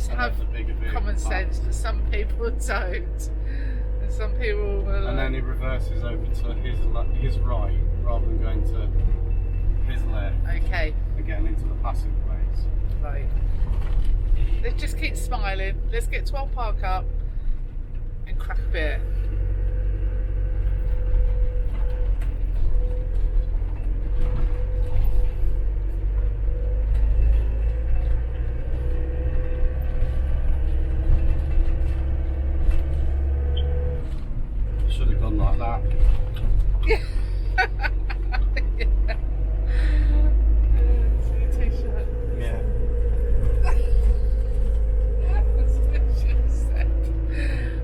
just have common sense, but some people don't. And some people will... And then he reverses over to his right, rather than going to his left. Okay. And getting into the passing lanes. Right. Let's just keep smiling. Let's get 12 Park up and crack a beer. Should have gone like that. Yeah. See your t-shirt. Yeah. That's what I should have said.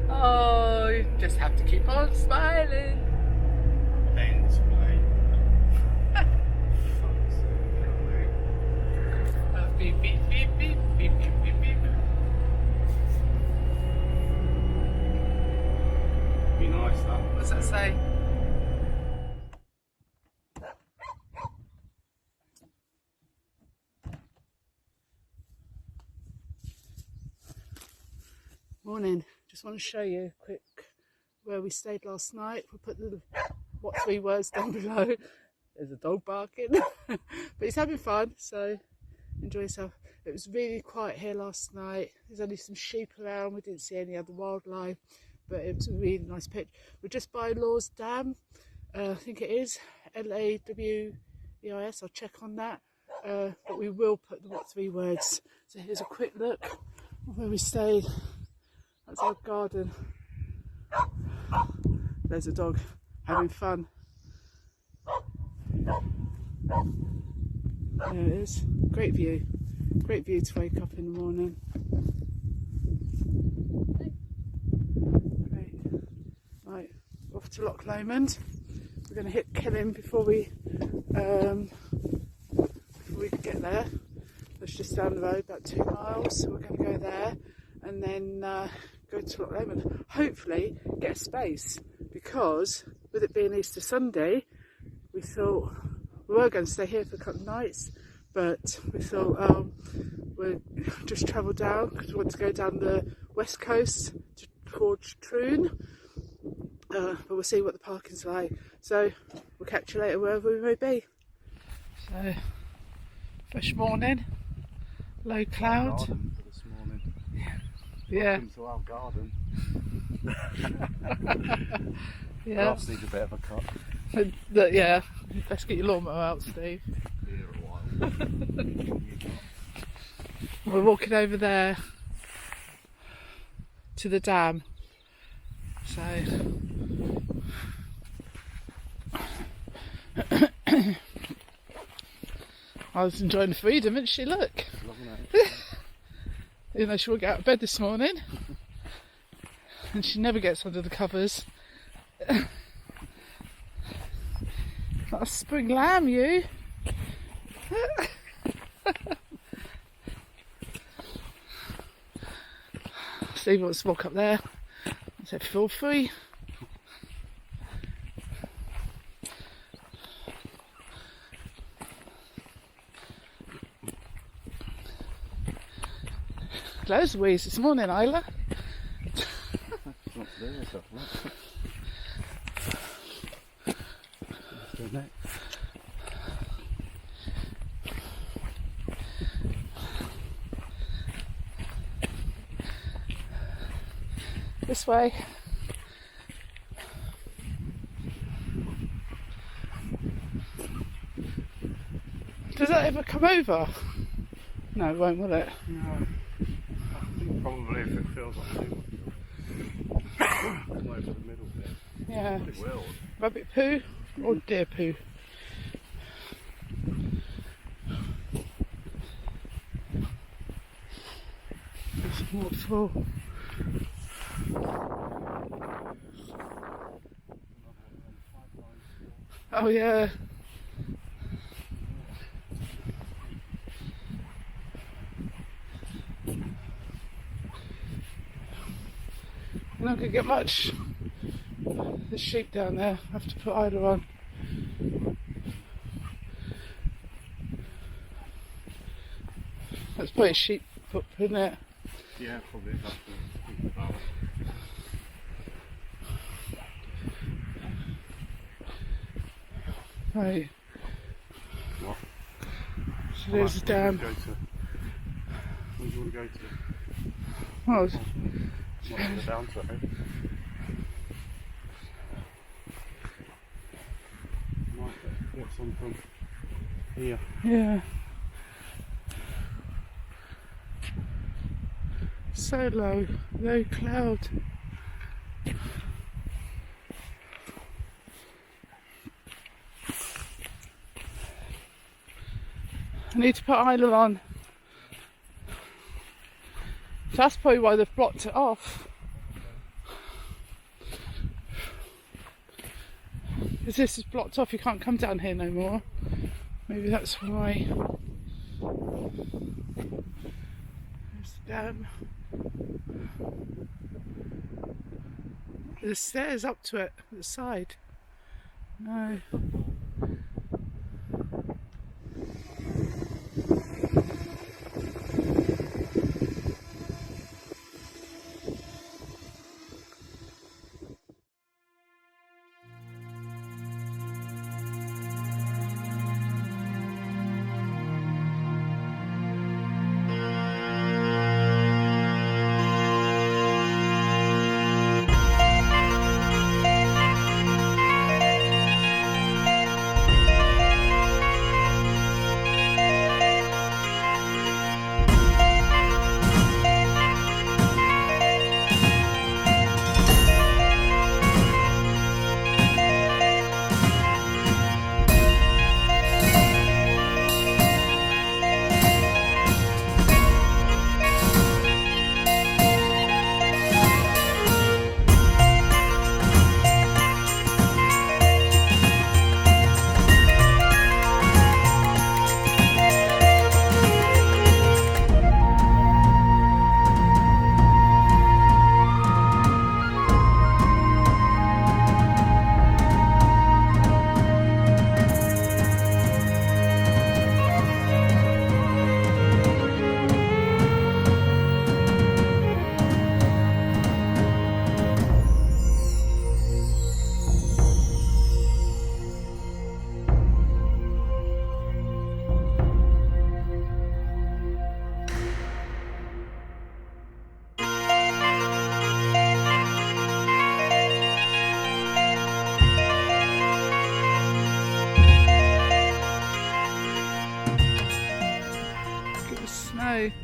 Oh, you just have to keep on smiling. Ends play. Beep, beep, beep, beep, beep, beep, beep, beep. Be nice, that. What does that say? Morning. Just want to show you quick where we stayed last night. We'll put the what 3 words down below. There's a dog barking. But he's having fun, so enjoy yourself. It was really quiet here last night. There's only some sheep around. We didn't see any other wildlife, but it was a really nice pitch. We're just by Lawes Dam. I think it is Laweis. I'll check on that. But we will put the what 3 words. So here's a quick look of where we stayed. That's our garden. There's a dog having fun. There it is. Great view. Great view to wake up in the morning. Great. Right, off to Loch Lomond. We're going to hit Killin before we get there. That's just down the road, about 2 miles. So we're going to go there and then go to Loch Lomond. Hopefully get a space, because with it being Easter Sunday, we thought we were going to stay here for a couple of nights, but we thought we'll just travel down because we want to go down the west coast towards Troon. But we'll see what the parking's like. So we'll catch you later wherever we may be. So fresh morning, low cloud. Garden for this morning. Yeah. Welcome to our garden. Yeah. Grass needs a bit of a cut. Yeah. Let's get your lawnmower out, Steve. Here a while. We're walking over there to the dam. So I was enjoying the freedom, isn't she? Look. You know, she won't get out of bed this morning. And she never gets under the covers. Not a spring lamb, you. Steve wants to walk up there. I said, feel free. Loads of wheeze this morning, Isla. This way. Does that ever come over? No, it won't, will it? No. Probably if it feels like it will. Come over the middle bit. Yeah. It will. Rabbit poo or deer poo? It's waterfall. Oh yeah. You're not going to get much. There's sheep down there. I have to put Ida on. That's probably a sheep footprint, isn't it? Yeah, probably have to think about it. Right. What? So there's a dam. Where do you want to go to? Well, Not on the downside. Might get some from here. yeah. So low cloud. I need to put eyeliner on. That's probably why they've blocked it off. Because this is blocked off, you can't come down here no more. Maybe that's why. There's the dam. There's stairs up to it, at the side. No.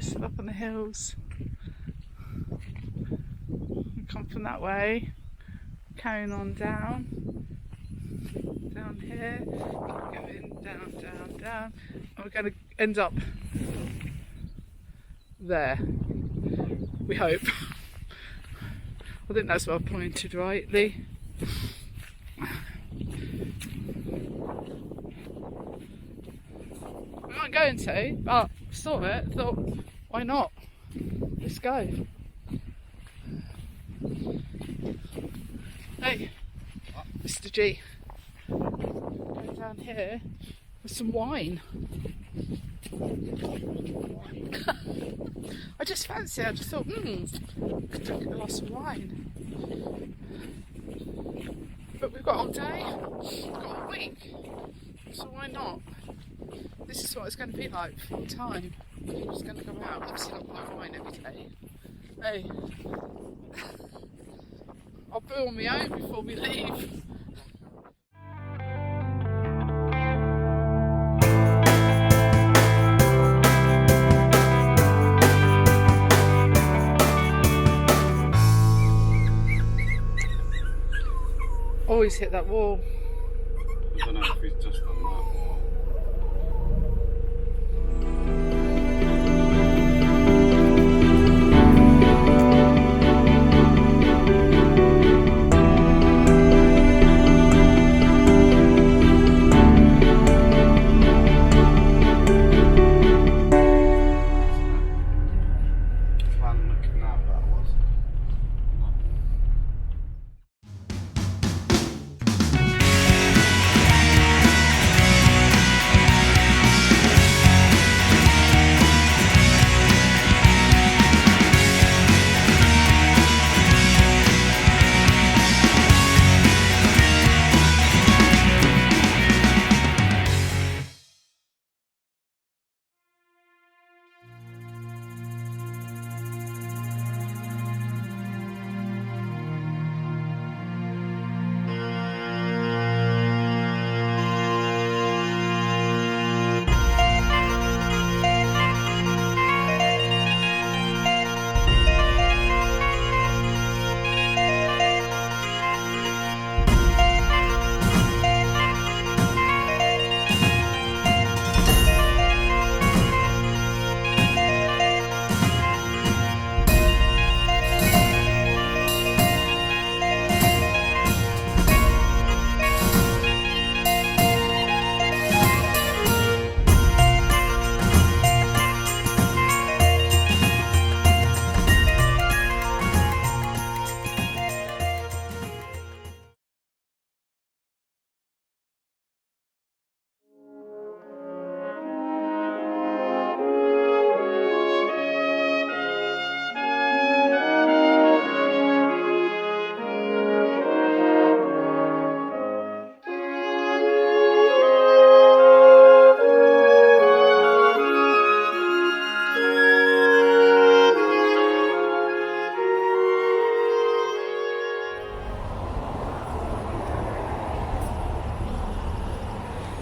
Still up on the hills. We come from that way, carrying on down here, going down, and we're going to end up there, we hope. I think that's what I pointed rightly. We weren't going to, but saw it, thought, why not? Let's go. Hey, Mr. G, go down here with some wine. I just fancy it. I just thought, could drink a glass of wine. But we've got all day, we've got all week, so why not? This is what it's going to be like full time. I'm just going to go out. Obviously not buy wine every day. Hey, I'll brew on my own before we leave. Always hit that wall. I don't know if he's just done that.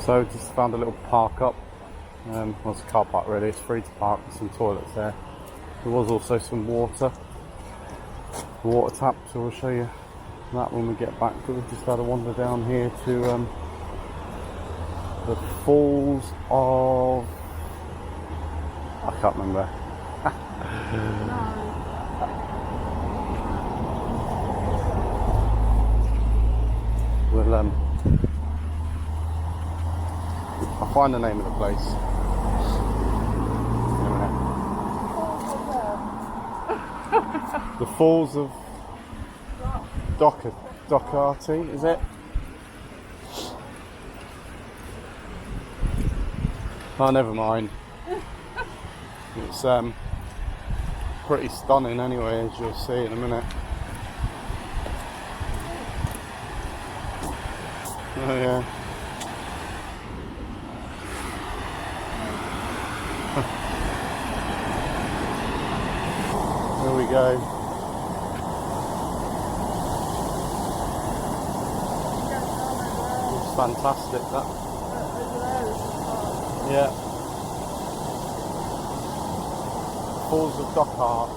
So just found a little park up. Well, it's a car park really, it's free to park, there's some toilets there. There was also some water tap, so we'll show you that when we get back. But we've just had a wander down here to the falls of... I can't remember. We'll I'll find the name of the place. The Falls of Docherty, is it? Oh, never mind. It's pretty stunning anyway, as you'll see in a minute. Oh yeah. There we go. It's fantastic, that. Yeah. Falls of Docherty.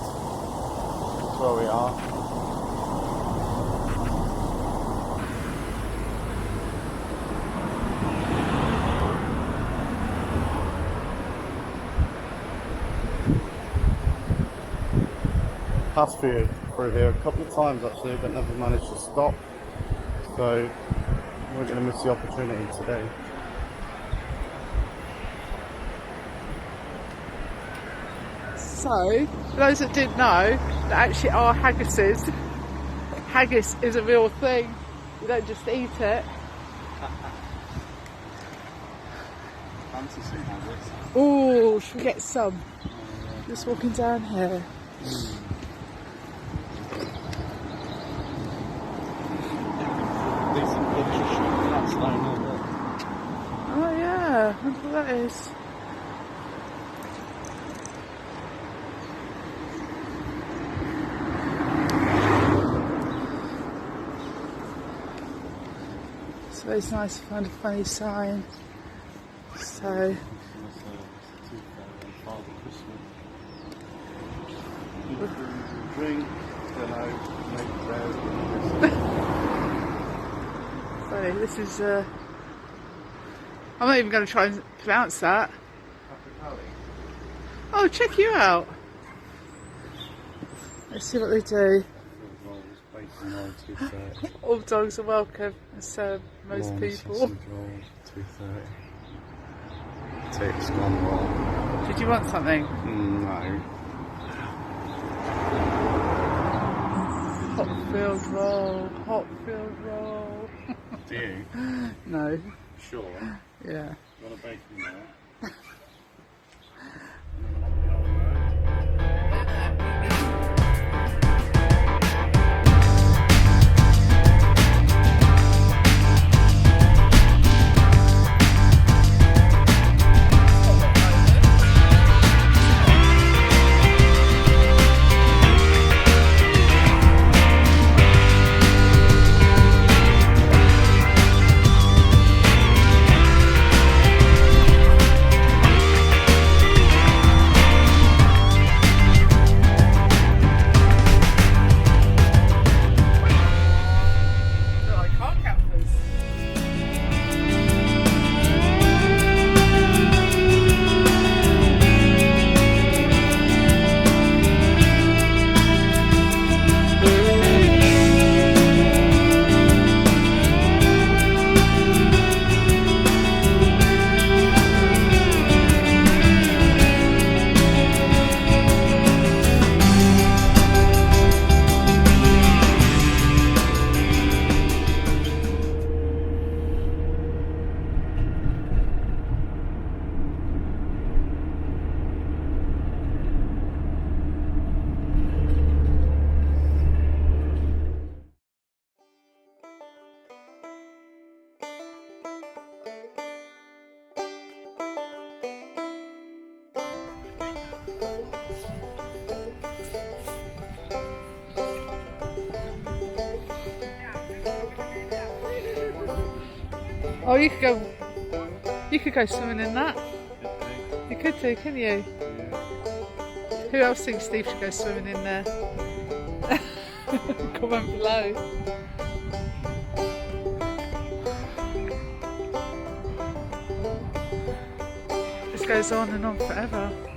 That's where we are. Passed through here a couple of times actually, but never managed to stop. So we're going to miss the opportunity today. So, for those that didn't know, there actually are haggises. Haggis is a real thing. You don't just eat it. Fancy some haggis. Oh, should we get some? Just walking down here. Oh yeah, I wonder what that is. So it's nice to find a funny sign. So drink, funny, this is I'm not even going to try and pronounce that. Oh, check you out. Let's see what they do. All dogs are welcome, so most people. Takes one roll. Did you want something? No. Hot-filled roll, hot-filled roll. Do you? No. Sure. Yeah. You want a bacon there? Oh, you could go You could go swimming in that. You could do, couldn't you? Who else thinks Steve should go swimming in there? Comment below. This goes on and on forever.